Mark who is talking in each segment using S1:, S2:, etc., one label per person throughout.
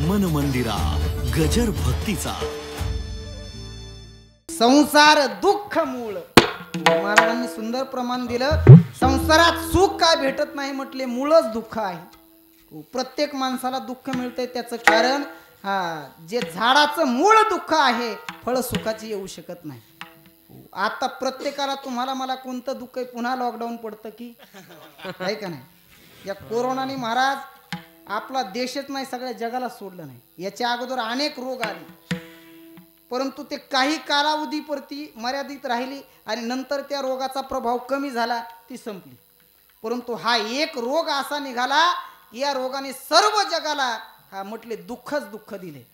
S1: मन मंदिरा गजर भक्तीचा
S2: संसार दुःख मूळ. महाराजांनी सुंदर प्रमाण दिलं. संसारात सुख काय भेटत नाही म्हटले मूळच दुःख आहे. प्रत्येक माणसाला दुःख मिळतंय त्याचं कारण जे झाडाचं मूळ दुःख आहे फळ सुखाची येऊ शकत नाही. आता प्रत्येकाला तुम्हाला मला कोणतं दुःख आहे, पुन्हा लॉकडाऊन पडतं की आहे का नाही. या कोरोनाने महाराज आपला देशच नाही सगळ्या जगाला सोडलं नाही. याच्या अगोदर अनेक रोग आले परंतु ते काही कालावधीपुरती मर्यादित राहिली आणि नंतर त्या रोगाचा प्रभाव कमी झाला, ती संपली. परंतु हा एक रोग असा निघाला या रोगाने सर्व जगाला म्हटले दुःखच दुःख दिले.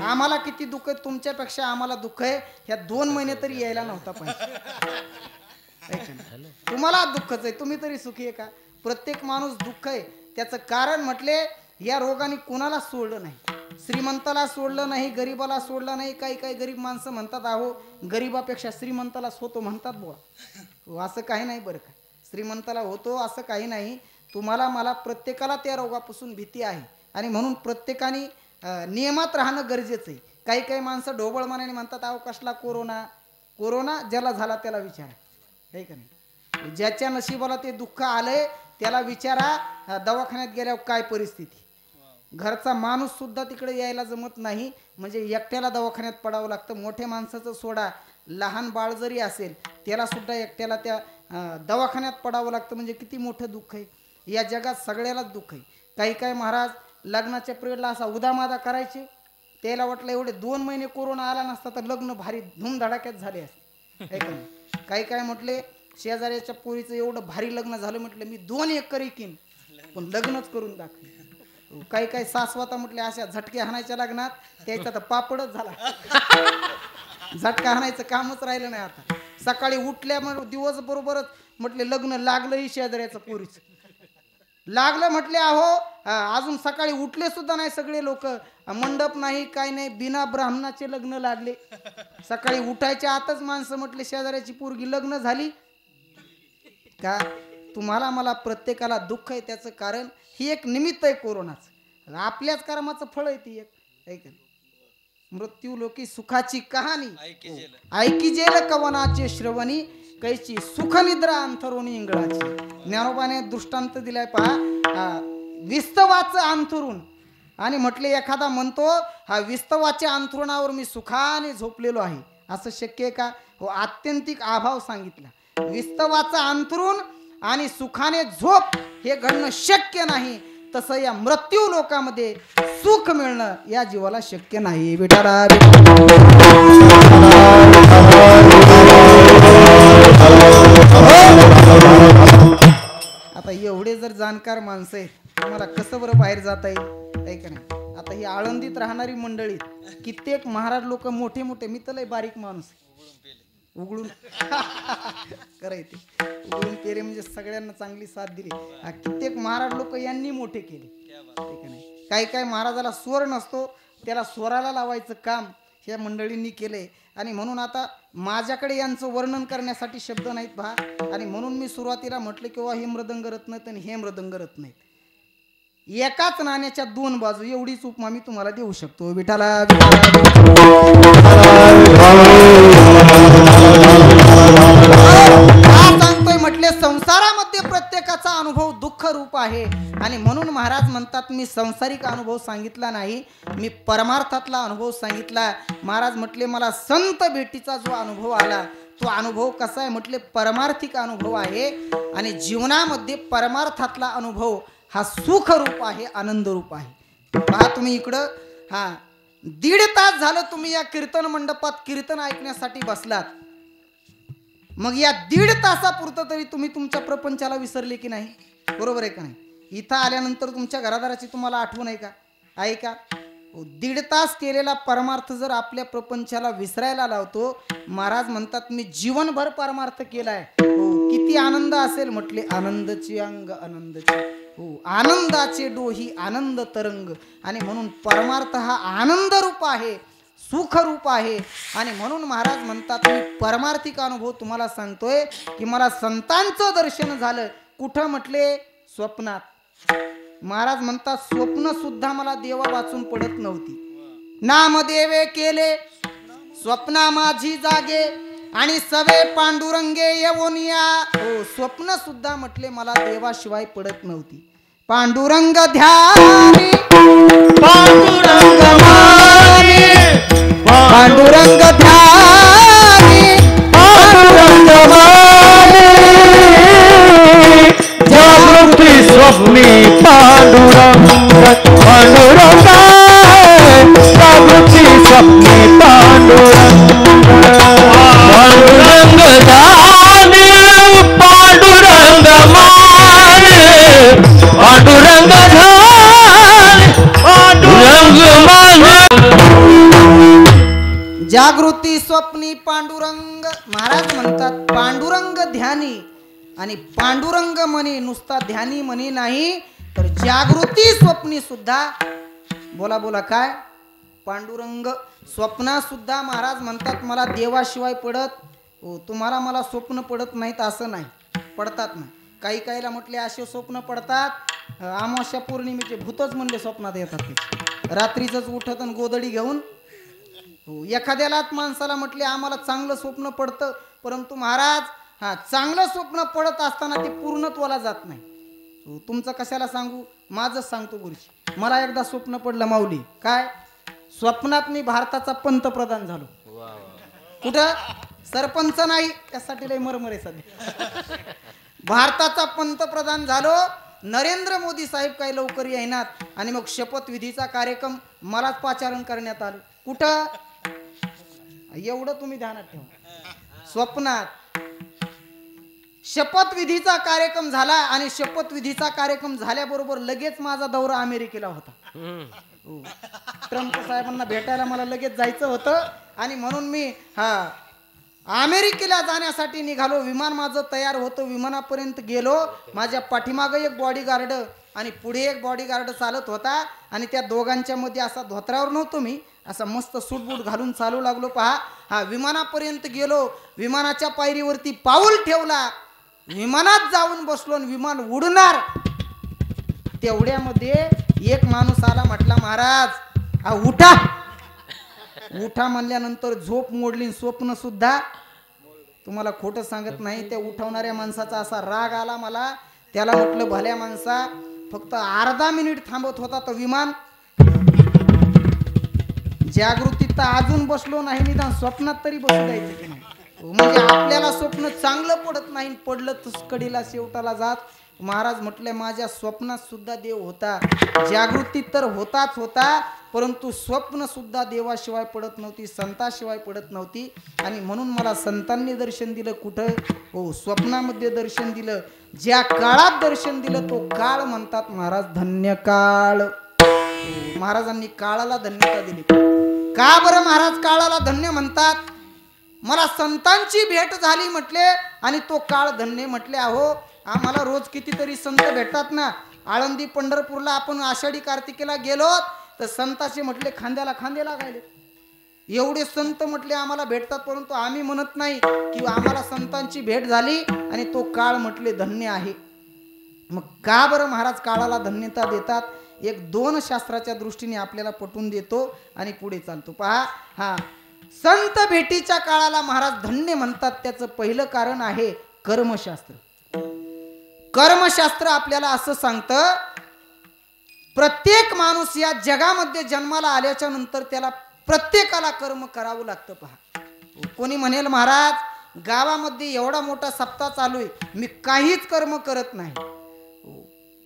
S2: आम्हाला किती दुःख आहे, तुमच्यापेक्षा आम्हाला दुःख आहे. ह्या 2 महिने तरी यायला नव्हता पाहिजे. तुम्हाला दुःखच आहे, तुम्ही तरी सुखी आहे का. प्रत्येक माणूस दुःख आहे. त्याचं कारण म्हटले या रोगाने कुणाला सोडलं नाही. श्रीमंताला सोडलं नाही, गरीबाला सोडलं नाही. काही काही गरीब माणसं म्हणतात अहो गरीबापेक्षा श्रीमंताला होतो म्हणतात बुवा. असं काही नाही बरं का. श्रीमंताला होतो असं काही नाही. तुम्हाला मला प्रत्येकाला त्या रोगापासून भीती आहे आणि म्हणून प्रत्येकाने नियमात राहणं गरजेचं आहे. काही काही माणसं ढोबळमानाने म्हणतात अहो कसला कोरोना. कोरोना ज्याला झाला त्याला विचारा, आहे का नाही. ज्याच्या नशिबाला ते दुःख आलंय त्याला विचारा दवाखान्यात गेल्यावर काय परिस्थिती. घरचा माणूस सुद्धा तिकडे यायला जमत नाही म्हणजे एकट्याला दवाखान्यात पडावं लागतं. मोठ्या माणसाचं सोडा, लहान बाळ जरी असेल त्याला सुद्धा एकट्याला त्या दवाखान्यात पडावं लागतं. म्हणजे किती मोठं दुःख आहे. या जगात सगळ्यालाच दुःख आहे. काही काही महाराज लग्नाच्या पिरियडला असा उदामादा करायचे, त्याला वाटलं एवढे 2 महिने कोरोना आला नसता तर लग्न भारी धूमधडाक्यात झाले असते. काही काय म्हटले शेजाऱ्याच्या पोरीचं एवढं भारी लग्न झालं म्हटलं मी 2 एकर इकीन पण लग्नच करून दाखवलं. काही काही सासवाता म्हटले अशा झटके हाणायच्या लग्नात त्याचा तर पापडच झाला. झटका हाणायचं कामच राहिलं नाही. आता सकाळी उठल्या दिवस बरोबरच म्हटले लग्न लागलंही शेजाऱ्याचं पोरीचं लागलं म्हटले अहो अजून सकाळी उठले सुद्धा नाही सगळे लोक. मंडप नाही काय नाही, बिना ब्राह्मणाचे लग्न लागले. सकाळी उठायच्या आतच माणसं म्हटले शेजाऱ्याची पोरगी लग्न झाली का. तुम्हाला मला प्रत्येकाला दुःख आहे त्याचं कारण ही एक निमित्त आहे कोरोनाचं. आपल्याच कर्माचं फळ आहे ती एक. मृत्यू लोकी सुखाची कहाणी ऐकी जेल कवनाचे श्रवणी कैची सुख निद्रा अंथरुणी इंगळाची. ज्ञानोबाने दृष्टांत दिलाय पहा विस्तवाचं अंथरुण आणि म्हटले एखादा म्हणतो हा विस्तवाच्या अंथरुणावर मी सुखाने झोपलेलो आहे. असं शक्य आहे का. हो आत्यंतिक अभाव सांगितला. विस्तवाचं अंथरुण आणि सुखाने झोप हे घडणं शक्य नाही. तसं या मृत्यू लोकामध्ये सुख मिळणं या जीवाला शक्य नाही. विठाला आता एवढे जर जाणकार माणसं आहेत तुम्हाला कसं बरं बाहेर जाता येईल, आहे का नाही. आता ही आळंदीत राहणारी मंडळी कित्येक महाराज लोक मोठे मोठे, मी तर लय बारीक माणूस उघडून करायचे उघडून पेरे म्हणजे सगळ्यांना चांगली साथ दिली. कित्येक महाराज लोक यांनी मोठे केले, ठीक आहे नाही. काही काही महाराजाला स्वर नसतो त्याला स्वराला लावायचं काम ह्या मंडळींनी केले आणि म्हणून आता माझ्याकडे यांचं वर्णन करण्यासाठी शब्द नाहीत पहा. आणि म्हणून मी सुरुवातीला म्हटलं किंवा हे मृदंग रत्न आणि हे मृदंग रत्न आहेत. एकाच नाण्याच्या 2 बाजू एवढीच उपमा मी तुम्हाला देऊ शकतो. विठाला सांगतोय म्हटले संसारामध्ये प्रत्येकाचा अनुभव दुःख रूप आहे आणि म्हणून महाराज म्हणतात मी सांसारिक अनुभव सांगितला नाही, मी परमार्थातला अनुभव सांगितला. महाराज म्हटले मला संत भेटीचा जो अनुभव आला तो अनुभव कसा आहे म्हटले परमार्थिक अनुभव आहे आणि जीवनामध्ये परमार्थातला अनुभव हा सुख रूप आहे, आनंद रूप आहे. पहा तुम्ही इकडं 1.5 तास झालं तुम्ही या कीर्तन मंडपात कीर्तन ऐकण्यासाठी बसलात. मग या 1.5 तासापुरतं तरी तुम्ही तुमच्या प्रपंचाला विसरले की नाही, बरोबर आहे का नाही. इथं आल्यानंतर तुमच्या घरादाराची तुम्हाला आठवण आहे का. 1.5 तास केलेला परमार्थ जर आपल्या प्रपंचाला विसरायला लावतो, महाराज म्हणतात मी जीवनभर परमार्थ केलाय. किती आनंद असेल म्हटले आनंदची अंग आनंदची आनंदाचे डोही आनंद तरंग. आणि म्हणून परमार्थ हा आनंद रूप आहे, सुख रूप आहे. आणि म्हणून महाराज म्हणतात मी परमार्थिक अनुभव तुम्हाला सांगतोय की मला संतांचं दर्शन झालं. कुठं म्हटले स्वप्नात. महाराज म्हणतात स्वप्न सुद्धा मला देवा वाचून पडत नव्हती. नामदेवे केले स्वप्ना माझी जागे आणि सवे पांडुरंगे येवोनिया. हो, स्वप्न सुद्धा म्हटले मला देवाशिवाय पडत नव्हती. पांडुरंग ध्यानी
S1: पांडुरंग माने,
S2: पांडुरंग ध्यानी
S1: पांडुरंग माने, जागृती स्वप्नी पांडुरंग पांडुरंग, जागृती स्वप्नी पांडुरंग पांडुरंग जाने, पांडुरंग माने, पांडुरंग जाने, पांडुरंग माने.
S2: जागृती स्वप्नी पांडुरंग. महाराज म्हणतात पांडुरंग ध्यानी आणि पांडुरंग म्हणे नुसता ध्यानी म्हणे नाही तर जागृती स्वप्नी सुद्धा. बोला बोला काय पांडुरंग स्वप्ना सुद्धा महाराज म्हणतात मला देवाशिवाय पडत. हो, तुम्हाला मला स्वप्न पडत नाहीत असं नाही, पडतात ना. काही काहीला म्हटले असे स्वप्न पडतात, अमावस्या पौर्णिमेचे भूतच म्हणले स्वप्नात येतात ते. रात्रीच उठत आणि गोदडी घेऊन. हो, एखाद्यालाच माणसाला म्हटले आम्हाला चांगलं स्वप्न पडतं, परंतु महाराज चांगलं स्वप्न पडत असताना ते पूर्णत्वाला जात नाही. हो, तुमचं कशाला सांगू, माझंच सांगतो गुरुजी. मला एकदा स्वप्न पडलं माऊली. काय स्वप्नात मी भारताचा पंतप्रधान झालो. कुठं सरपंच नाही, त्यासाठी लय मरमर आहे सध्या. भारताचा पंतप्रधान झालो. नरेंद्र मोदी साहेब काही लवकर येईनात आणि मग शपथविधीचा कार्यक्रम मलाच पाचारण करण्यात आलं. कुठं एवढं तुम्ही ध्यानात ठेवा. स्वप्नात शपथविधीचा कार्यक्रम झाला आणि शपथविधीचा कार्यक्रम झाल्याबरोबर लगेच माझा दौरा अमेरिकेला होता. ट्रम्प साहेबांना भेटायला मला लगेच जायचं होतं आणि म्हणून मी अमेरिकेला जाण्यासाठी निघालो. विमान माझं तयार होतं, विमानापर्यंत गेलो. माझ्या पाठीमागे एक बॉडीगार्ड आणि पुढे एक बॉडीगार्ड चालत होता आणि त्या दोघांच्या मध्ये असा धोत्रावर नव्हतो मी, असा मस्त सूटबूट घालून चालू लागलो. पहा, विमानापर्यंत गेलो. विमानाच्या पायरीवरती पाऊल ठेवला, विमानात जाऊन बसलो आणि विमान उडणार. तेवढ्यामध्ये एक माणूस आला, म्हटला महाराज उठा. उठा म्हणल्यानंतर झोप मोडली. स्वप्न सुद्धा तुम्हाला खोटं सांगत नाही, त्या उठवणाऱ्या माणसाचा असा राग आला मला. त्याला म्हटलं भल्या माणसा, फक्त अर्धा मिनिट थांबत होता तर विमान. जागृतीत तर अजून बसलो नाही, निदान स्वप्नात तरी बसू द्यायचं की नाही. म्हणजे आपल्याला स्वप्न चांगलं पडत नाही, पडलं तर कडीला शेवटाला जात. महाराज म्हटले माझ्या स्वप्नात सुद्धा देव होता. जागृतीत तर होताच होता, परंतु स्वप्न सुद्धा देवाशिवाय पडत नव्हती, संताशिवाय पडत नव्हती. आणि म्हणून मला संतांनी दर्शन दिलं. कुठं हो, स्वप्नामध्ये दर्शन दिलं. ज्या काळात दर्शन दिलं तो काळ म्हणतात महाराज धन्य काळ. महाराजांनी काळाला धन्यता दिली. का बरं महाराज काळाला धन्य म्हणतात? मला संतांची भेट झाली म्हटले आणि तो काळ धन्य म्हटले. अहो, आम्हाला रोज कितीतरी संत भेटतात ना. आळंदी पंढरपूरला आपण आषाढी कार्तिकेला गेलो तर संताचे म्हटले खांद्याला खांदे लागायले. एवढे संत म्हटले आम्हाला भेटतात, परंतु आम्ही म्हणत नाही की आम्हाला संतांची भेट झाली आणि तो काळ म्हटले धन्य आहे. मग का बरं महाराज काळाला धन्यता देतात? एक दोन शास्त्राच्या दृष्टीने आपल्याला पटवून देतो आणि पुढे चालतो. पहा, संत भेटीच्या काळाला महाराज धन्य म्हणतात. त्याचं पहिलं कारण आहे कर्मशास्त्र. कर्मशास्त्र आपल्याला असं सांगतं, प्रत्येक माणूस या जगामध्ये जन्माला आल्याच्या नंतर त्याला प्रत्येकाला कर्म करावं लागतं. पहा, कोणी म्हणेल महाराज गावामध्ये एवढा मोठा सप्ताह चालू आहे, मी काहीच कर्म करत नाही.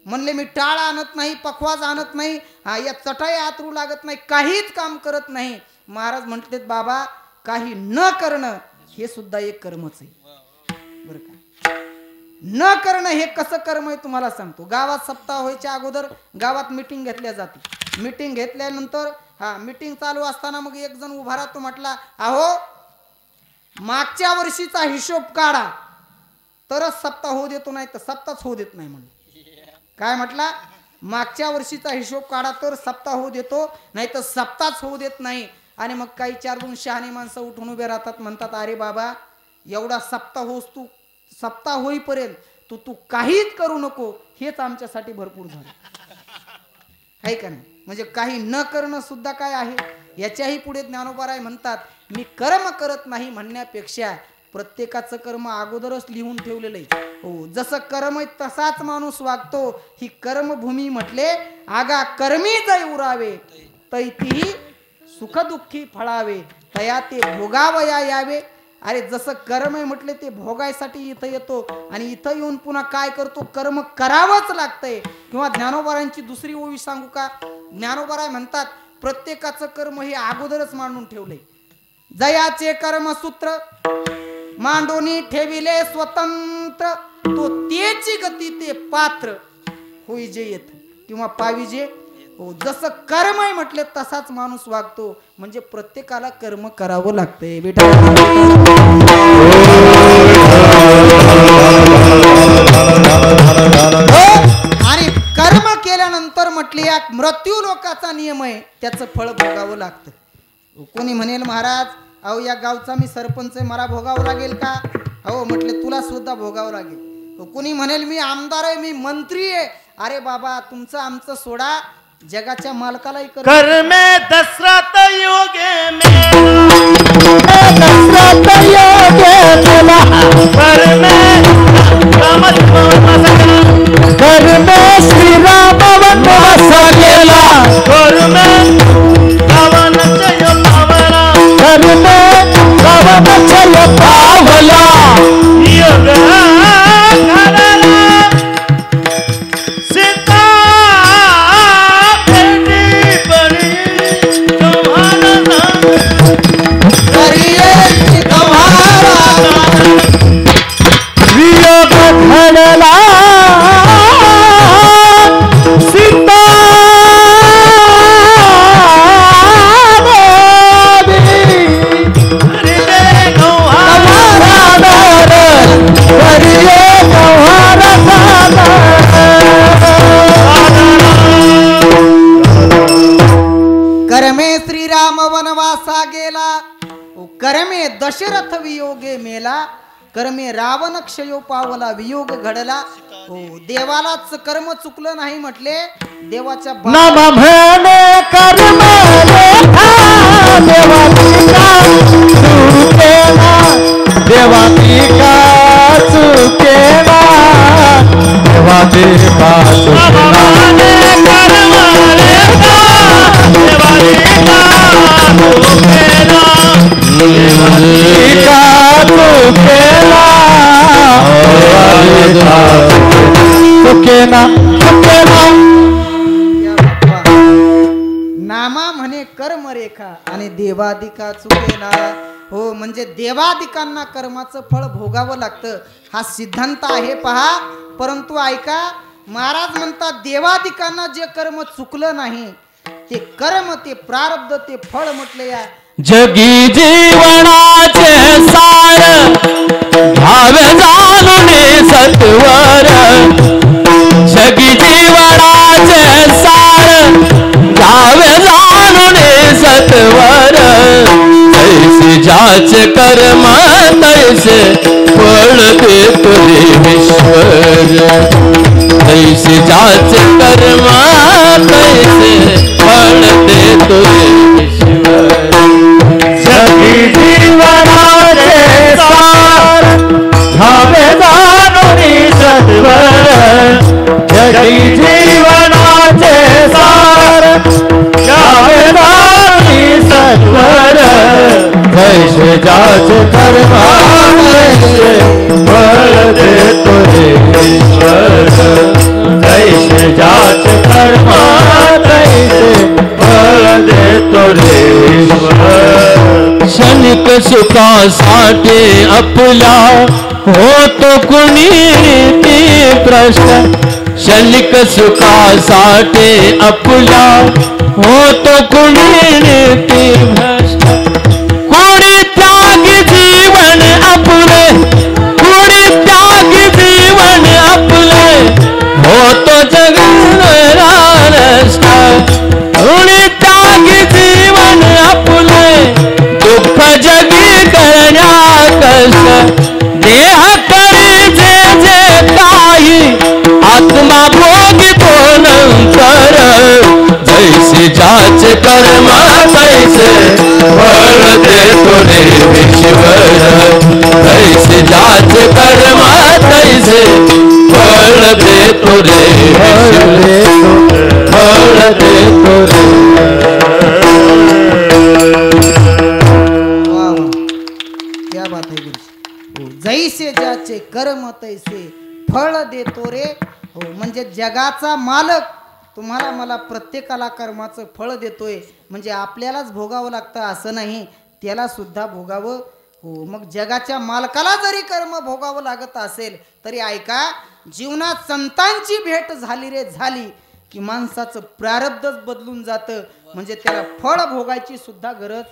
S2: म्हणले मी टाळ आणत नाही, पखवाज आणत नाही, या चटाई आतरू लागत नाही, काहीच काम करत नाही. महाराज म्हटलेत बाबा काही न करणं हे सुद्धा एक कर्मच आहे. बरं का, न करणं हे कसं कर्म आहे तुम्हाला सांगतो. गावात सप्ताह व्हायच्या अगोदर गावात मीटिंग घेतल्या जाते. मीटिंग घेतल्यानंतर मीटिंग चालू असताना मग एक जण उभा राहतो. म्हटला अहो मागच्या वर्षीचा हिशोब काढा तरच सप्ताह होऊ देतो, नाही तर सप्ताहच होऊ देत नाही. म्हणून काय म्हटला, मागच्या वर्षीचा हिशोब काढा तर सप्ताह होऊ देतो, नाही तर सप्ताहच होऊ देत नाही. आणि मग काही चार दोन शहाणी माणसं उठून उभे राहतात, म्हणतात अरे बाबा एवढा सप्ताह होस, तू सप्ताह होईपर्यंत तू काहीच करू नको, हेच आमच्यासाठी भरपूर झालं. आहे का नाही? म्हणजे काही न करणं सुद्धा काय आहे. याच्याही पुढे ज्ञानोबाराय म्हणतात, मी कर्म करत नाही म्हणण्यापेक्षा प्रत्येकाचं कर्म अगोदरच लिहून ठेवलेलं आहे. हो, जसं कर्म आहे तसाच माणूस वागतो. ही कर्मभूमी म्हटले, आगा कर्मी जय उरावे तैतीही सुखदुःखी फळावे, तया ते भोगावया यावे. अरे जसं कर्म आहे म्हटले ते भोगायसाठी इथं येतो आणि इथं येऊन पुन्हा काय करतो, कर्म करावंच लागतंय. किंवा ज्ञानोबारांची दुसरी ओवी सांगू का? ज्ञानोबाराय म्हणतात, प्रत्येकाचं कर्म हे अगोदरच मांडून ठेवले. जयाचे कर्मसूत्र मांडोनी ठेविले स्वतंत्र, तो तेची गती ते पात्र होई जे येत किंवा पाविजे. हो, जसं कर्म आहे म्हटले तसाच माणूस वागतो. म्हणजे प्रत्येकाला कर्म करावं लागतंय बेटा. आणि कर्म केल्यानंतर म्हटले या मृत्यू लोकाचा नियम आहे, त्याचं फळ भोगावं लागतं. कोणी म्हणेल महाराज अहो या गावचा मी सरपंच आहे, मला भोगावं लागेल का? अहो म्हटले तुला सुद्धा भोगावं लागेल. कोणी म्हणेल मी आमदार आहे, मी मंत्री आहे. अरे बाबा तुमचं आमचं सोडा, जगाच्या मालकालाही
S1: कर में दशरथ योगे मेला, दशरथ योगे मेला, कर में श्री राम वनवास गेला, कर में रावण जय पावला, कर में रावण जय पावला, योग घडला सीता
S2: करमे श्रीराम वनवासा गेला, करमे दशरथ वियोगे मेला, कर्मे रावण क्षयो पावला वियोग घडला. हो, देवालाच कर्म चुकलं नाही म्हटले, देवाच्या
S1: नम म्हणे कर्म रेखा देवातिका चुकेना, देवातिका चुकेना, देवातिका चुकेना, कर्म रेखा देवातिका चुकेना, देवातिका चुकेना, चुकेना चुकेना.
S2: नामा म्हणे कर्म रेखा आणि देवादिका चुकेना. हो, म्हणजे देवादिकांना कर्माचं फळ भोगावं लागतं, हा सिद्धांत आहे पहा. परंतु ऐका, महाराज म्हणतात देवादिकांना जे कर्म चुकलं नाही ते कर्म, ते प्रारब्ध, ते फळ म्हटले या
S1: जगी जीवनाचे सार भावे जाणून सत्वर, जगी जीवनाचे सार भावे जाणून सत्वर, तैसे जाचे कर्म तैसे फळ देतो ईश्वर, तैसे जाचे कर्म तैसे फळ देतो ईश्वर. जगी जीवनाचे सार भावे जाणून सत्वर, जगी जीवनाचे सार भावे जाणून सत्वर, जैसे जाचे कर्म तैसे फळ देतो ईश्वर, जैसे जाचे कर्म तैसे फळ देतो ईश्वर. क्षणिक सुखासाठी आपला होतो कुणी रीती प्रश्न, क्षणिक सुखासाठी आपला होतो कुणी रीती भ्रष्ट, कोणी त्यागी जीवन आपले, कोणी त्यागी जीवन आपले, होतो जगणारा नष्ट, कोणी त्यागी जीवन आपले, दुःख जगी करण्या कष्ट, देह करी जे जे काही, आत्मा भोगी तो नंतर, ज्याचे कर्म तैसे फळ देतो रे ईश्वर तैसे ज्याचे कर्म तैसे फळ देतो रे ईश्वर फळ देतो रे
S2: क्या बात आहे गुरुजी. जैसे ज्याचे कर्म तैसे फळ देतो रे. हो म्हणजे जगाचा मालक तुम्हाला मला प्रत्येकाला कर्माचं फळ देतोय. म्हणजे आपल्यालाच भोगावं लागतं असं नाही, त्याला सुद्धा भोगावं. हो मग जगाच्या मालकाला जरी कर्म भोगावं लागत असेल तरी ऐका, जीवनात संतांची भेट झाली रे झाली की माणसाचं प्रारब्धच बदलून जातं. म्हणजे त्याला फळ भोगायची सुद्धा गरज.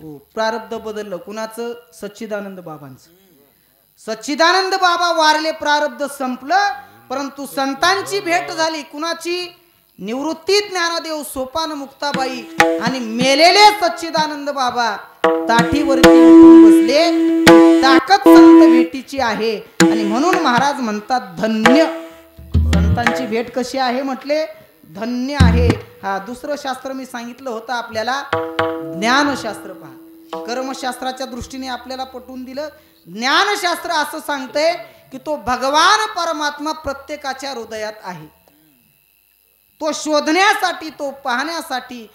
S2: हो प्रारब्ध बदललं कुणाचं? सच्चिदानंद बाबांचं. सच्चिदानंद बाबा वारले, प्रारब्ध संपलं. परंतु संतांची भेट झाली कुणाची? निवृत्ती ज्ञानदेव, सोपान मुक्ताबाई आणि मेलेले सच्चिदानंद बाबा ताठीवरती उठून बसले. ताकद संत भेटीची आहे आणि म्हणून महाराज म्हणतात धन्य. संतांची भेट कशी आहे म्हटले? धन्य आहे. हा दुसरं शास्त्र मी सांगितलं होतं आपल्याला, ज्ञानशास्त्र. पहा कर्मशास्त्राच्या दृष्टीने आपल्याला पटवून दिलं. ज्ञानशास्त्र असं सांगतंय की तो भगवान परमात्मा प्रत्येकाच्या हृदयात आहे. तो शोधण्यासाठी, तो पाहण्यासाठी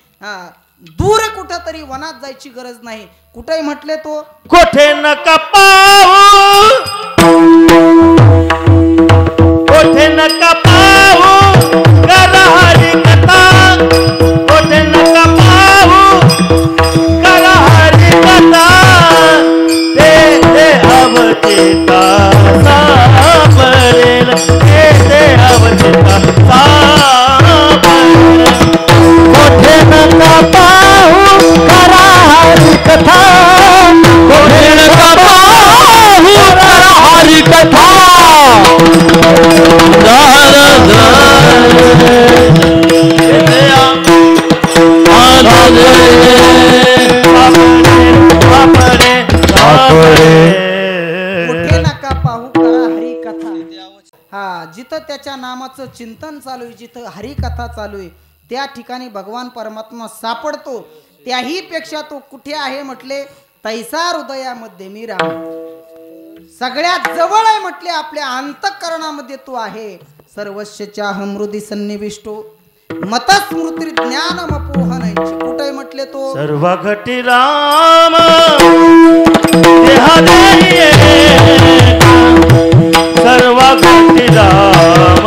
S2: दूर कुठंतरी वनात जायची गरज नाही. कुठेही म्हटले तो
S3: कोठे नका पाहू, कोठे नका पाहू कर हरी कथा, कोठे नका पाहू कर हरी कथा. ते अवचिता सापडेल, ते अवचिता सापडेल.
S1: कोठे नका पाहू करा हरी कथा, कोठे नका पाहू करा हरी कथा.
S2: कुठे नका पाहू करा हरी कथा. हा जिथं त्याच्या नामाचं चिंतन चालू आहे, जिथं हरी कथा चालू आहे त्या ठिकाणी भगवान परमात्मा सापडतो. त्याही पेक्षा तो कुठे आहे म्हटले? तैसा हृदयामध्ये मी राम. सगळ्यात जवळ आहे म्हटले, आपल्या अंतःकरणामध्ये तो आहे. सर्वस्यच्या हृदि सन्निविष्टो मतस्मृती ज्ञानमपोहन. कुठे म्हटले तो?
S3: सर्व घटी राम देहादेये, सर्व घटी राम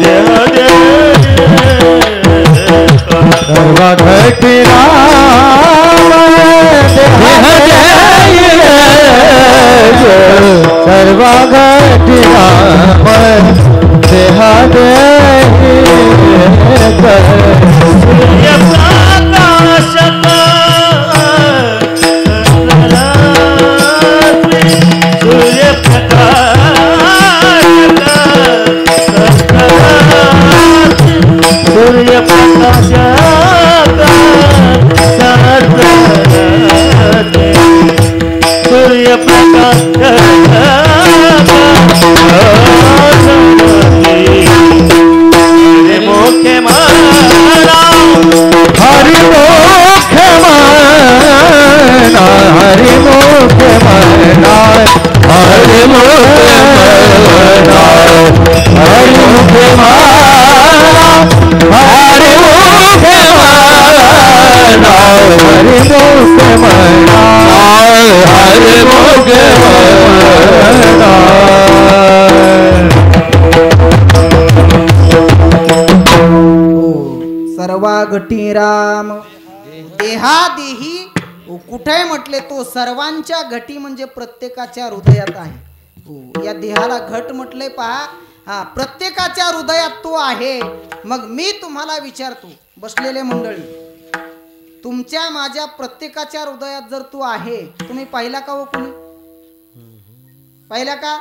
S3: देहादेये,
S1: सर्व घटी राम देहादेये, सर्व घटी राम देहादेये.
S3: सूर्य प्रकाशक सूर्य सूर्य प्रकाश सूर्य प्रकाश मोखे माना
S1: हरि मोखे माना, हरि मोखे माना, हरि मोखे माना, हरि मोखे माना, हरि मोखे माना, हरि मोखे माना, हरि मोखे माना.
S2: सर्वा घटी राम देहादेही. कुठे म्हटले तो? सर्वांच्या घटी म्हणजे प्रत्येकाच्या हृदयात आहे. हो या देहाला घट म्हटले पहा. हा प्रत्येकाच्या हृदयात तो आहे. मग मी तुम्हाला विचारतो बसलेले मंडळी, तुमच्या माझ्या प्रत्येकाच्या हृदयात जर तो आहे, तुम्ही पाहिला का? हो कोणी पाहिला का?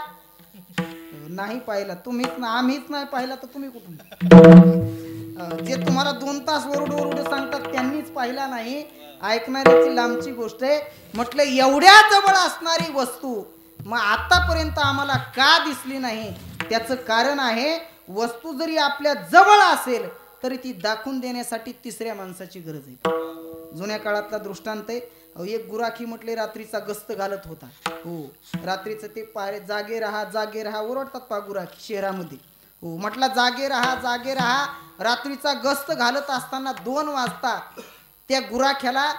S2: नाही पाहिला. तुम्हीच ना, आम्हीच नाही पाहिला तर तुम्ही कुठून? जे तुम्हाला 2 तास वरुड सांगतात त्यांनीच पाहिला नाही. ऐकणाऱ्याची लांबची गोष्ट आहे. म्हटलं एवढ्या जवळ असणारी वस्तू मग आतापर्यंत आम्हाला का दिसली नाही? त्याचं कारण आहे, वस्तू जरी आपल्या जवळ असेल तरी ती दाखवून देण्यासाठी तिसऱ्या माणसाची गरज आहे. जुन्या काळातला दृष्टांत आहे. एक गुराखी म्हटले रात्रीचा गस्त घालत होता. हो, रात्रीचं ते पारे जागे राहा ओरडतात पा गुराखी शहरामध्ये. हो, म्हटला जागे राहा. रात्रीचा गस्त घालत असताना 2 वाजता त्या गुराख्याला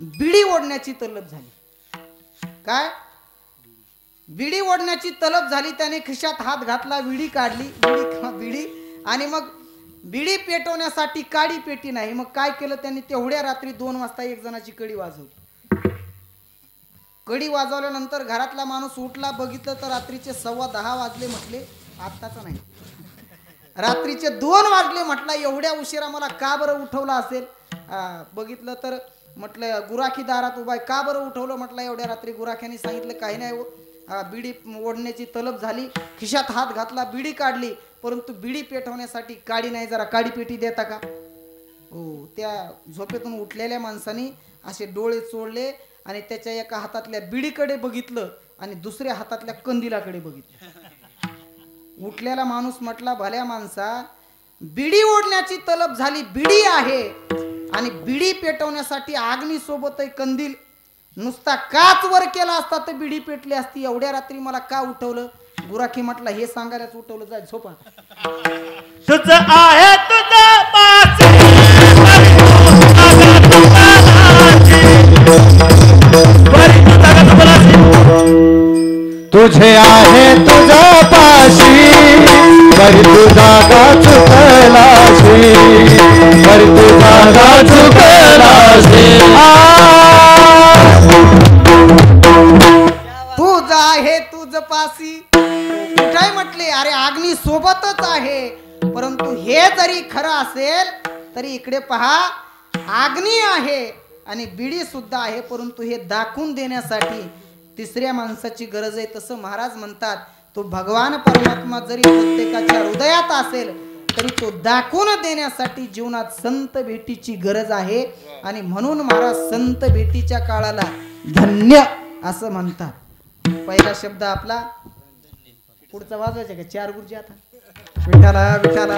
S2: बिडी ओढण्याची तलब झाली. काय बिडी ओढण्याची तलब झाली. त्याने खिशात हात घातला, विडी काढली, बिडी आणि मग बिडी पेटवण्यासाठी काडी पेटी नाही. मग काय केलं त्यांनी, तेवढ्या रात्री 2 वाजता एक जणाची कडी वाजवली. कडी वाजवल्यानंतर घरातला माणूस उठला, बघितलं तर रात्रीचे 10:15 वाजले. म्हटले आत्ताचा नाही, रात्रीचे 2 वाजले. म्हटलं एवढ्या उशिरा मला का बरं उठवलं असेल. बघितलं तर म्हटलं गुराखी दारात उभा आहे, का बरं उठवलं. म्हटलं एवढ्या रात्री गुराख्याने सांगितलं काही नाही, बिडी ओढण्याची तलब झाली. खिशात हात घातला, बिडी काढली, परंतु बिडी पेटवण्यासाठी काडी नाही, जरा काडी पेटी देता का. हो, त्या झोपेतून उठलेल्या माणसाने असे डोळे चोळले आणि त्याच्या एका हातातल्या बिडीकडे बघितलं आणि दुसऱ्या हातातल्या कंदिलाकडे बघितलं. उठलेला माणूस म्हटला भल्या माणसा, बिडी ओढण्याची तलब झाली, बिडी आहे आणि बिडी पेटवण्यासाठी आग्नी सोबत कंदील, नुसता काच वर केला असता तर बिडी पेटली असती. एवढ्या रात्री मला का उठवलं. गुराखी म्हटला हे सांगायलाच उठवलं, जाय झोपा.
S3: तुझ आहे तुझा पासी
S1: तुझे आहे तुझा पाशी, बरी तू जागा चुकलाशी, बरी तू जागा चुकलाशी.
S2: तुझ आहे तुझ पासी कुठाय म्हटले. अरे अग्नी सोबतच आहे, परंतु हे जरी खरं असेल तरी इकडे पहा, अग्नी आहे आणि बिडी सुद्धा आहे, परंतु हे दाखवून देण्यासाठी तिसऱ्या माणसाची गरज आहे. तसं महाराज म्हणतात, तो भगवान परमात्मा जरी प्रत्येकाच्या हृदयात असेल तरी तो दाखवून देण्यासाठी जीवनात संत भेटीची गरज आहे. आणि म्हणून महाराज संत भेटीच्या काळाला धन्य असं म्हणतात. पहिला शब्द आपला पुढचा वाजवायचा का 4 गुरुजी. आता विठाला विठाला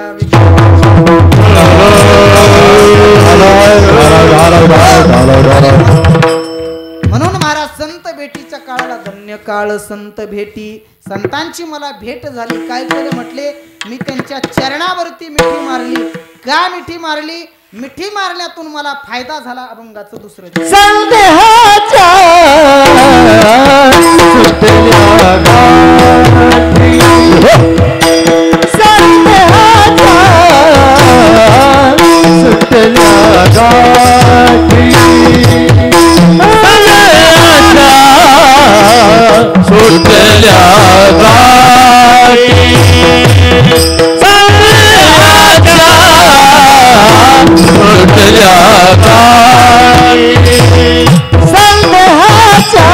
S2: म्हणून महाराज संत भेटीच्या काळाला धन्य काळ संत भेटी. संतांची मला भेट झाली. काय केलं म्हटले, मी त्यांच्या चरणावरती मिठी मारली. का मिठी मारली. मिठी मारण्यातून मला फायदा झाला. अभंगाचं दुसरं
S1: संदेहाच्या सुटल्या गाठी, संदेहाच्या सुटल्या गाठी, सुटल्या गाठी, सुटल्या गाठी, संदेहाच्या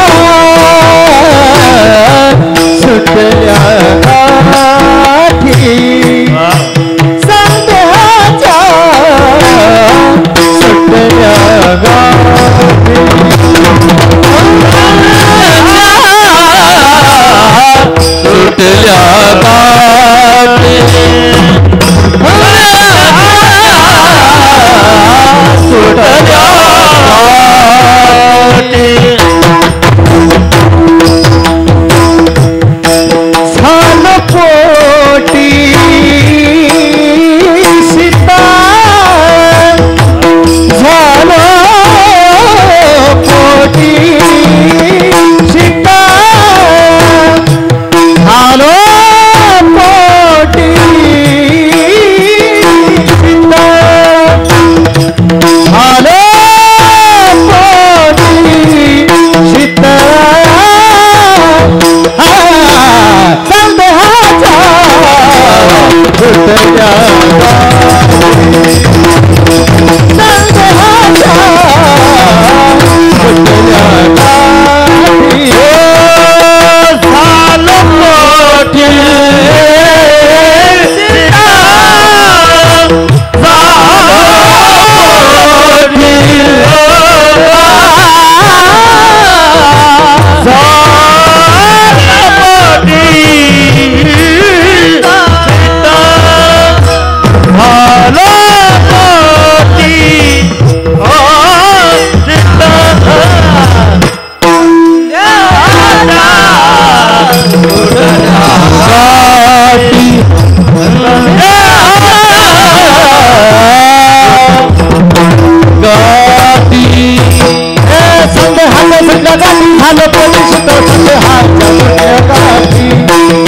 S1: गाठी झालं पोटी शीतळ संदेहाच्या सुटल्या गाठी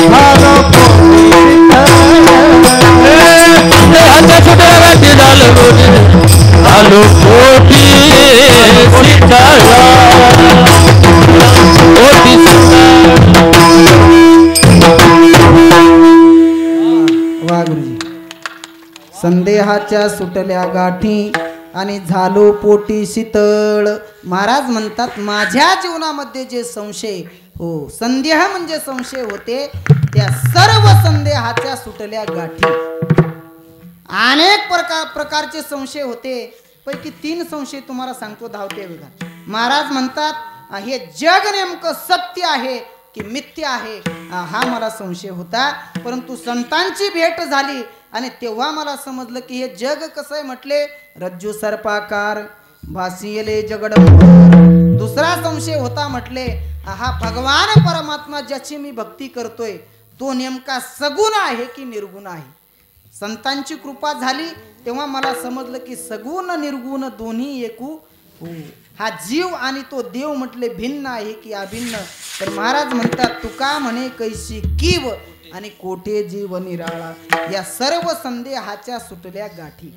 S1: झालं पोटी संदेहाच्या सुटल्या गाठी झालं पोटी झालो पोटी शीतळ पोटी
S2: वा गुरुजी संदेहाच्या सुटल्या गाठी आणि झालो पोटी शीतळ. महाराज म्हणतात माझ्या जीवनामध्ये जे संशय हो संदेह म्हणजे संशय होते त्या सर्व संदेहाच्या सुटल्या गाठी. अनेक प्रकारचे संशय होते पैकी 3 संशय तुम्हाला सांगतो धावते बघा. महाराज म्हणतात हे जग नेमकं सत्य आहे की मिथ्य आहे हा मला संशय होता. परंतु संतांची भेट झाली आणि तेव्हा मला समजलं की हे जग कसं आहे म्हटले रज्जू सर्पाकार भासियले जगडंबर. दुसरा संशय होता म्हटले हा भगवान परमात्मा ज्याची मी भक्ती करतोय तो नेमका सगुण आहे की निर्गुण आहे. संतांची कृपा झाली तेव्हा मला समजलं की सगुण निर्गुण दोन्ही एकू हा जीव आणि तो देव म्हटले भिन्न आहे की अभिन्न. तर महाराज म्हणतात तुका म्हणे कैसी कीव आणि कोठे जीव निराळा. या सर्व संदेहाच्या सुटल्या गाठी.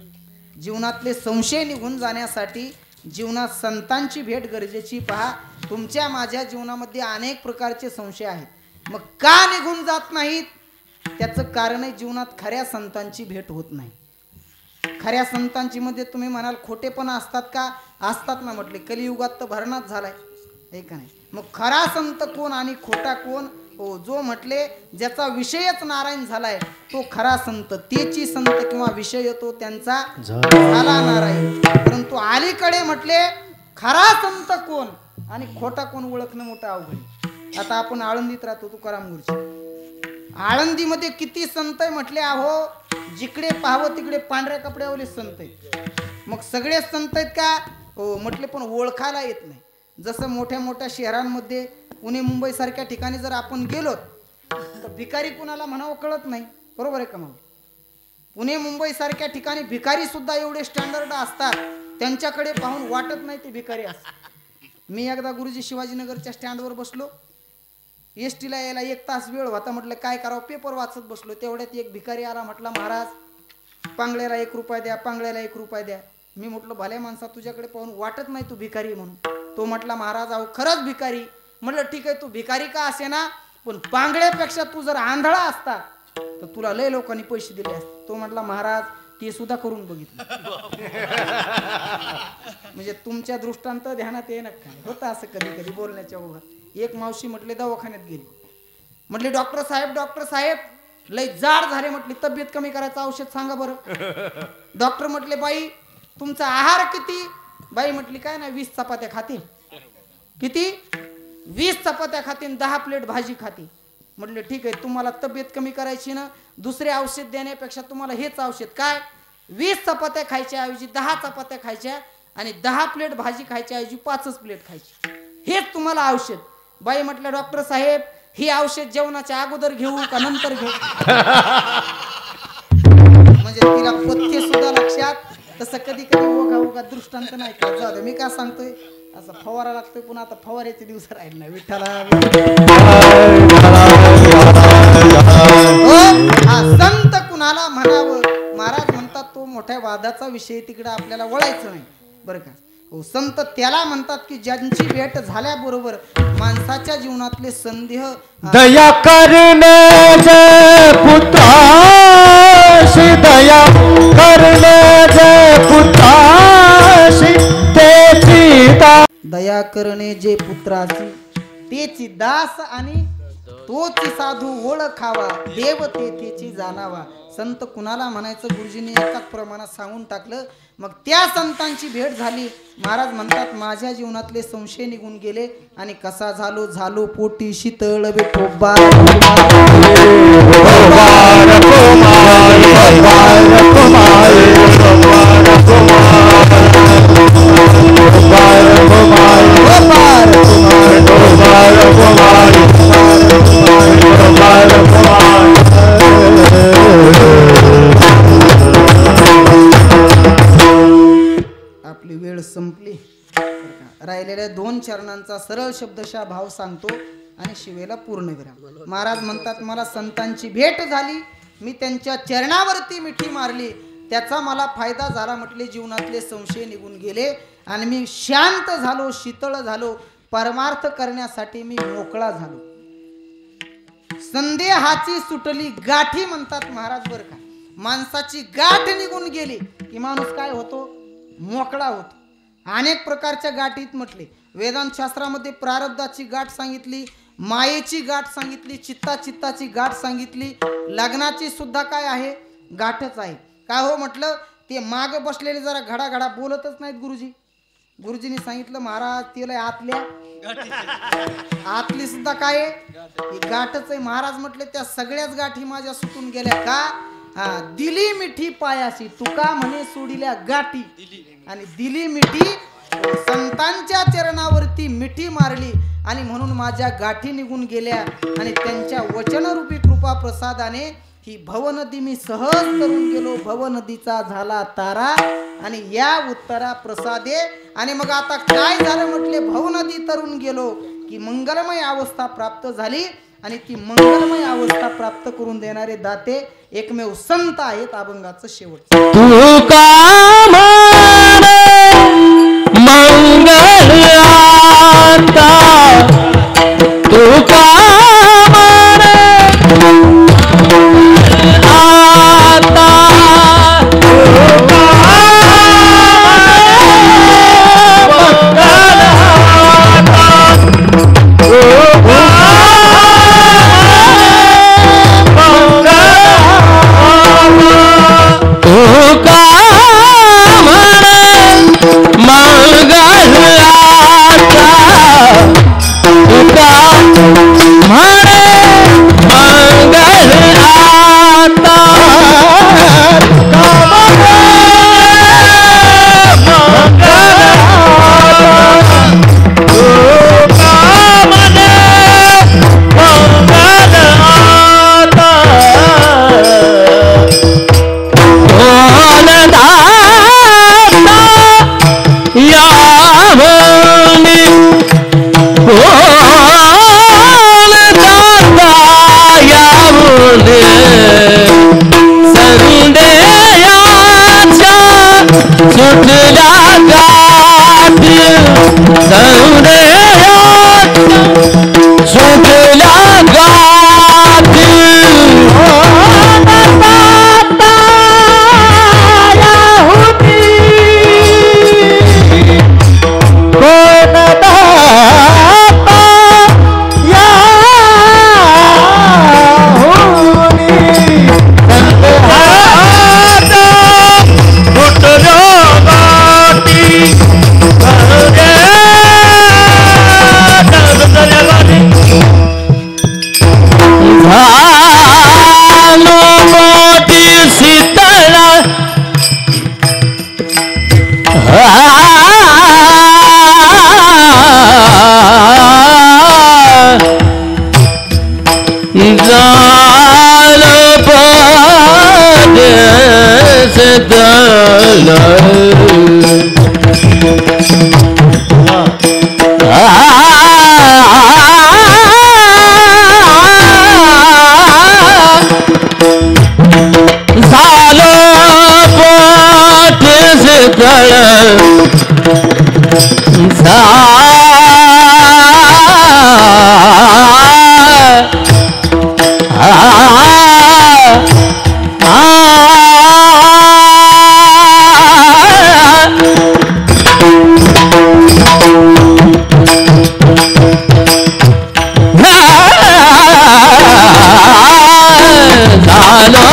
S2: जीवनातले संशय निघून जाण्यासाठी जीवनात संतांची भेट गरजेची. पहा तुमच्या माझ्या जीवनामध्ये अनेक प्रकारचे संशय आहेत मग का निघून जात नाहीत त्याचं कारण आहे जीवनात खऱ्या संतांची भेट होत नाही. खऱ्या संतांची मध्ये तुम्ही म्हणाल खोटेपणा असतात का असतात ना म्हटले कलियुगात तर भरणाच झालाय हे का नाही. मग खरा संत कोण आणि खोटा कोण हो जो म्हटले ज्याचा विषयच नारायण झालाय तो खरा संत. तेची संत किंवा विषय तो त्यांचा झाला नारायण. परंतु अलीकडे म्हटले खरा संत कोण आणि खोटा कोण ओळखणं मोठं अवघड. आता आपण आळंदीत राहतो तुकाराम गुरुजी. आळंदीमध्ये किती संत आहे म्हटले अहो जिकडे पाहावं तिकडे पांढऱ्या कपड्यावरले संत आहेत. मग सगळे संत आहेत का हो म्हटले पण ओळखायला येत नाही. जसं मोठ्या मोठ्या शहरांमध्ये पुणे मुंबई सारख्या ठिकाणी जर आपण गेलो तर भिकारी कुणाला म्हणावं कळत नाही. बरोबर आहे का मग. पुणे मुंबई सारख्या ठिकाणी भिकारी सुद्धा एवढे स्टँडर्ड असतात त्यांच्याकडे पाहून वाटत नाही ते भिकारी असतात. मी एकदा गुरुजी शिवाजीनगरच्या स्टँडवर बसलो एस टीला यायला 1 तास वेळ होता. म्हटलं काय करावं पेपर वाचत बसलो तेवढ्यात एक भिकारी आला. म्हटला महाराज पांगळ्याला 1 रुपया द्या पांगळ्याला 1 रुपया द्या. मी म्हटलं भल्या माणसा तुझ्याकडे पाहून वाटत नाही तू भिकारी म्हणून. तो म्हटला महाराज अहो खरंच भिकारी. म्हटलं ठीक आहे तू भिकारी का असे ना पण पांगळ्यापेक्षा तू जर आंधळा असता तर तुला लय लोकांनी पैसे दिले असते. तो म्हटला महाराज ते सुद्धा करून बघितलं. म्हणजे तुमच्या दृष्टांत ध्यानात येणं काय होतं असं कधी कधी बोलण्याच्या ओघात. एक मावशी म्हटले दवाखान्यात गेली. म्हटले डॉक्टर साहेब लय जाड झाले म्हटली तब्येत कमी करायचं औषध सांगा बरं. डॉक्टर म्हटले बाई तुमचा आहार किती. बाई म्हटली काय ना 20 चपात्या खाते. किती 20 चपात्या खाते 10 प्लेट भाजी खाते. म्हटले ठीक आहे तुम्हाला तब्येत कमी करायची ना दुसरे औषध देण्यापेक्षा तुम्हाला हेच औषध काय 20 चपात्या खायच्या ऐवजी 10 चपात्या खायच्या आणि 10 प्लेट भाजी खायच्या ऐवजी 5च प्लेट खायची हेच तुम्हाला औषध. बाई म्हटलं डॉक्टर साहेब ही औषध जेवणाच्या अगोदर घेऊ का नंतर घेऊ. म्हणजे तिला पथ्य सुद्धा लक्षात तसं कधी कधी ओघा दृष्टांत नाही का. जाऊ दे मी काय सांगतोय असं फवारा लागतोय पुन्हा आता फवाऱ्याचे दिवस राहिले नाही विठ्ठला. हा संत कुणाला म्हणावं. महाराज म्हणतात तो मोठ्या वादाचा विषय तिकडे आपल्याला वळायचं नाही बरं का. हो संत त्याला म्हणतात की ज्यांची भेट झाल्याबरोबर माणसाच्या जीवनातले संदेह
S1: दया करणे जे पुत्राशी दया करणे जे पुत्राशी तेची
S2: दया करणे जे पुत्रासी तेची दास आणि तोची साधू ओळखावा देव तेथेची जाणावा. संत कुणाला म्हणायचं गुरुजींनी एकाच प्रमाणात सांगून टाकलं. मग त्या संतांची भेट झाली. महाराज म्हणतात माझ्या जीवनातले संशय निघून गेले आणि कसा झालो पोटी शीतळ विठोबा. आपली वेळ संपली. राहिलेल्या 2 चरणांचा सरळ शब्दशः भाव सांगतो आणि शिवेला पूर्णविराम. महाराज म्हणतात मला संतांची भेट झाली, मी त्यांच्या चरणावरती मिठी मारली, त्याचा मला फायदा झाला म्हटले. जीवनातले संशय निघून गेले आणि मी शांत झालो, शीतळ झालो, परमार्थ करण्यासाठी मी मोकळा झालो. संदेहाची सुटली गाठी म्हणतात महाराज बरं का. माणसाची गाठ निघून गेली की माणूस काय होतो, मोकळा होतो. अनेक प्रकारच्या गाठीत म्हटले. वेदांत शास्त्रामध्ये प्रारब्धाची गाठ सांगितली, मायेची गाठ सांगितली, चित्ताची गाठ सांगितली, लग्नाची सुद्धा काय आहे, गाठच आहे. काय हो म्हटलं, ते मागे बसलेले जरा घडाघडा बोलतच नाहीत. गुरुजींनी सांगितलं महाराज तिला आतली सुद्धा काय आहे, गाठच आहे. महाराज म्हटले त्या सगळ्याच गाठी माझ्या सुटून गेल्या का. दिली मिठी पायाशी, तुका म्हणे सोडिल्या गाठी, आणि दिली मिठी संतांच्या चरणावरती मिठी मारली आणि म्हणून माझ्या गाठी निघून गेल्या. आणि त्यांच्या वचनरूपी कृपा प्रसादाने ही भवनदी मी सहज तरून गेलो. भवनदीचा झाला तारा आणि या उत्तरा प्रसादे. आणि मग आता काय झालं म्हटले, भवनदी तरून गेलो की मंगलमय अवस्था प्राप्त झाली. आणि ती मंगलमय अवस्था प्राप्त करून देणारे दाते एकमेव संत आहेत. अभंगाचं शेवट.
S1: तू का मंगल आता, तू का
S4: झालो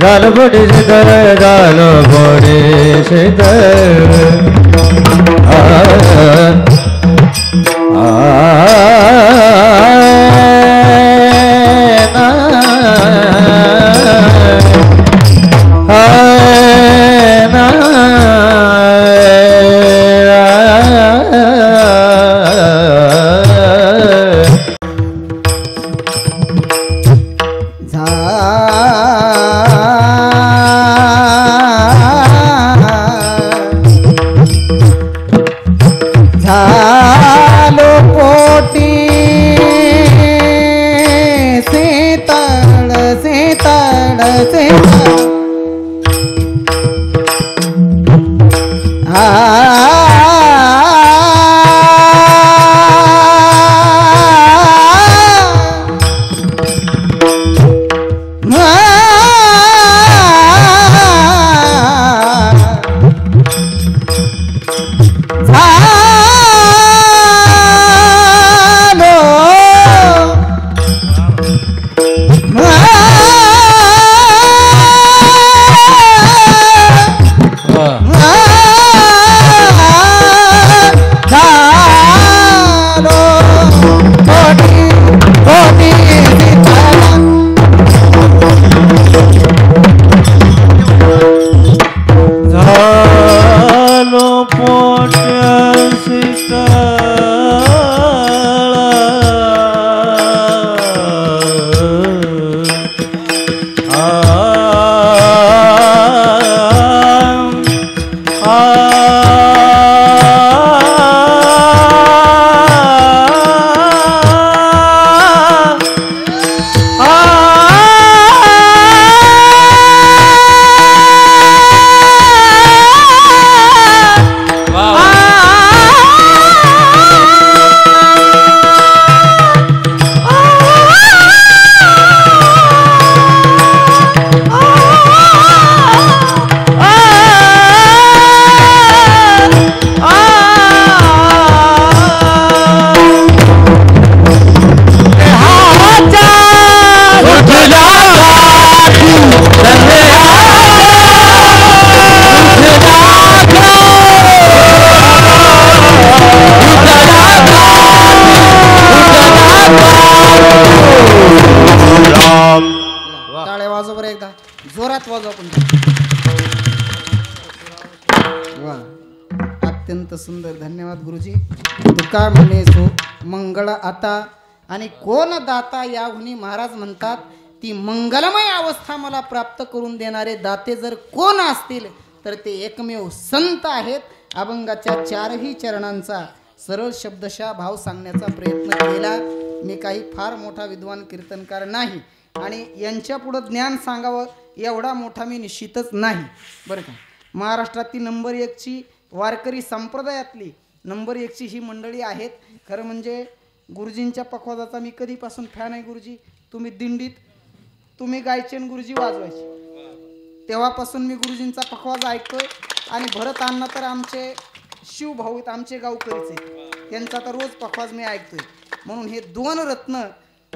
S1: गालबोडी शीतळ गालबोडी शीतळ
S2: झालो पोटी शीतळ शीतळ शीतळ टाळ्या वाजव बरं एकदा जोरात वाजव पण वा अत्यंत सुंदर धन्यवाद गुरुजी तुका म्हणे सो मंगळ आता आणि कोण दाता याहुनी महाराज म्हणतात ती मंगलमय अवस्था मला प्राप्त करून देणारे दाते जर कोण असतील तर ते एकमेव संत आहेत अभंगाच्या चारही चरणांचा सरळ शब्दशः भाव सांगण्याचा प्रयत्न केला मी काही फार मोठा विद्वान कीर्तनकार नाही आणि यांच्या पुढे ज्ञान सांगावं एवढा मोठा मी निश्चितच नाही बरं का महाराष्ट्रातील नंबर 1 ची वारकरी संप्रदायातली नंबर 1 ची ही मंडळी आहेत खरं म्हणजे गुरुजींच्या पखवाजाचा मी कधीपासून फॅन आहे गुरुजी तुम्ही दिंडीत तुम्ही गायचे आणि गुरुजी वाजवायचे तेव्हापासून मी गुरुजींचा पखवाज ऐकतोय आणि भरत अण्णा तर आमचे शिवभाऊ आहेत आमचे गावकरीच आहेत त्यांचा तर रोज पखवाज मी ऐकतोय म्हणून हे 2 रत्न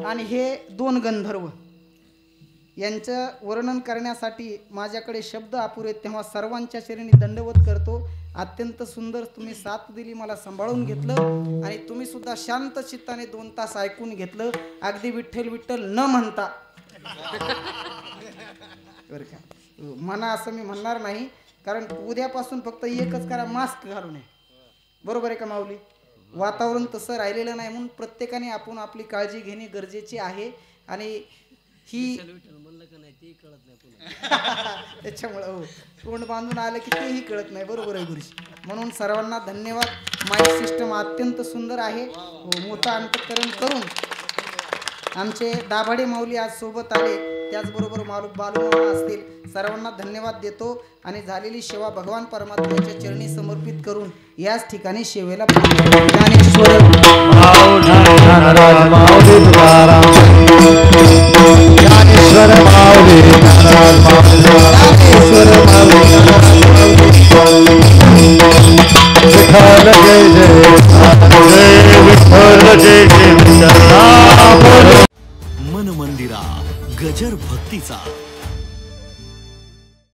S2: आणि हे 2 गंधर्व यांचं वर्णन करण्यासाठी माझ्याकडे शब्द अपुरे तेव्हा सर्वांच्या चरणी दंडवत करतो अत्यंत सुंदर तुम्ही साथ दिली मला सांभाळून घेतलं आणि तुम्ही सुद्धा शांत चित्ताने 2 तास ऐकून घेतलं अगदी विठ्ठल विठ्ठल न म्हणता बरं का म्हणा असं मी म्हणणार नाही कारण उद्यापासून फक्त एकच करा मास्क घालू नये बरोबर आहे का माऊली वातावरण तसं राहिलेलं नाही म्हणून प्रत्येकाने आपण आपली काळजी घेणे गरजेचे आहे आणि ही त्याच्यामुळे हो तोंड बांधून आलं की तेही कळत नाही बरोबर आहे गुरुजी म्हणून सर्वांना धन्यवाद माईक सिस्टम अत्यंत सुंदर आहे मोठा अंतःकरण करून आमचे दाभाडे माऊली आज सोबत आले त्याचबरोबर बालू मामा असतील सर्वांना धन्यवाद देतो आणि झालेली सेवा भगवान परमात्म्याच्या चरणी समर्पित करून याच ठिकाणी सेवेला ज्ञानेश्वर
S1: जय जय
S4: चेहरा गजर भक्तीचा